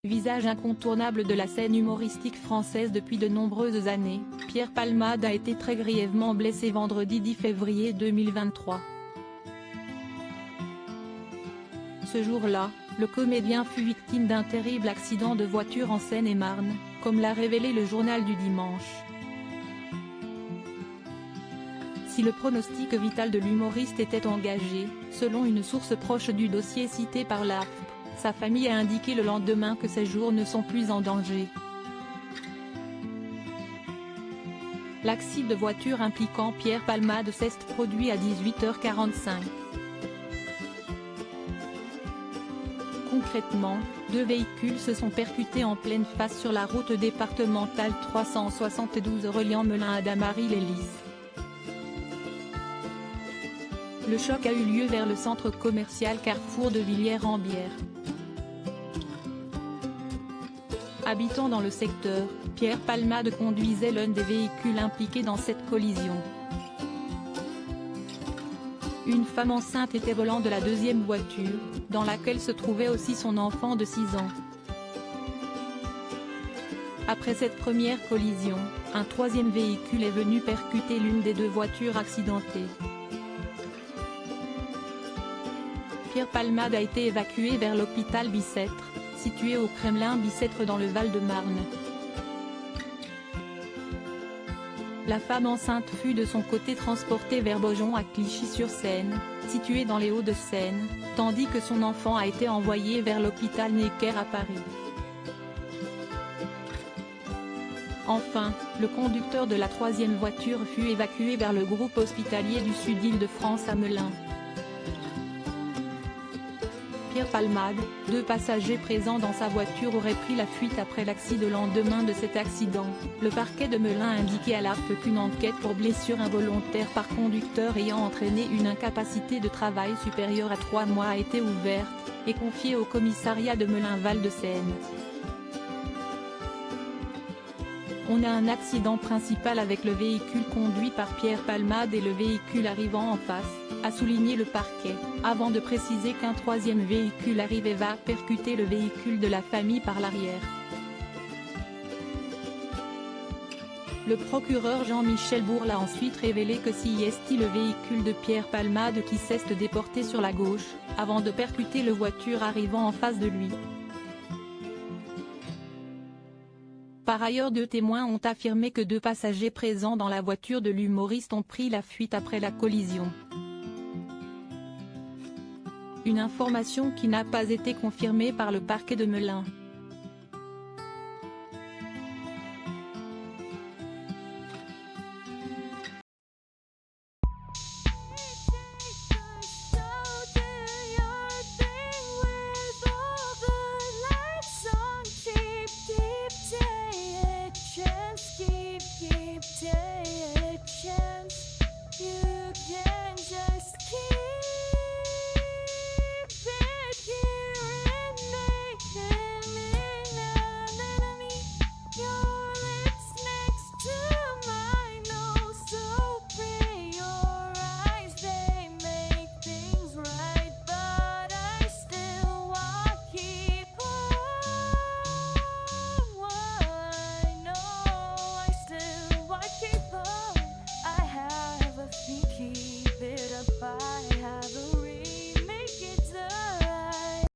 Visage incontournable de la scène humoristique française depuis de nombreuses années, Pierre Palmade a été très grièvement blessé vendredi 10 février 2023. Ce jour-là, le comédien fut victime d'un terrible accident de voiture en Seine-et-Marne, comme l'a révélé le journal du dimanche. Si le pronostic vital de l'humoriste était engagé, selon une source proche du dossier cité par l'AFP, sa famille a indiqué le lendemain que ses jours ne sont plus en danger. L'accident de voiture impliquant Pierre Palmade s'est produit à 18h45. Concrètement, deux véhicules se sont percutés en pleine face sur la route départementale 372 reliant Melun à Damary-les-Lys. Le choc a eu lieu vers le centre commercial Carrefour de Villiers-en-Bière. Habitant dans le secteur, Pierre Palmade conduisait l'un des véhicules impliqués dans cette collision. Une femme enceinte était volant de la deuxième voiture, dans laquelle se trouvait aussi son enfant de 6 ans. Après cette première collision, un troisième véhicule est venu percuter l'une des deux voitures accidentées. Pierre Palmade a été évacué vers l'hôpital Bicêtre, situé au Kremlin Bicêtre dans le Val-de-Marne. La femme enceinte fut de son côté transportée vers Beaujon à Clichy-sur-Seine, situé dans les Hauts-de-Seine, tandis que son enfant a été envoyé vers l'hôpital Necker à Paris. Enfin, le conducteur de la troisième voiture fut évacué vers le groupe hospitalier du Sud-Île-de-France à Melun. Pierre Palmade, 2 passagers présents dans sa voiture auraient pris la fuite après l'accident. Le lendemain de cet accident, le parquet de Melun a indiqué à l'AFP qu'une enquête pour blessure involontaire par conducteur ayant entraîné une incapacité de travail supérieure à 3 mois a été ouverte, et confiée au commissariat de Melun-Val-de-Seine. On a un accident principal avec le véhicule conduit par Pierre Palmade et le véhicule arrivant en face, a souligné le parquet, avant de préciser qu'un troisième véhicule arrive et va percuter le véhicule de la famille par l'arrière. Le procureur Jean-Michel Bourle a ensuite révélé que c'est le véhicule de Pierre Palmade qui s'est déporté sur la gauche, avant de percuter la voiture arrivant en face de lui. Par ailleurs, 2 témoins ont affirmé que 2 passagers présents dans la voiture de l'humoriste ont pris la fuite après la collision. Une information qui n'a pas été confirmée par le parquet de Melun.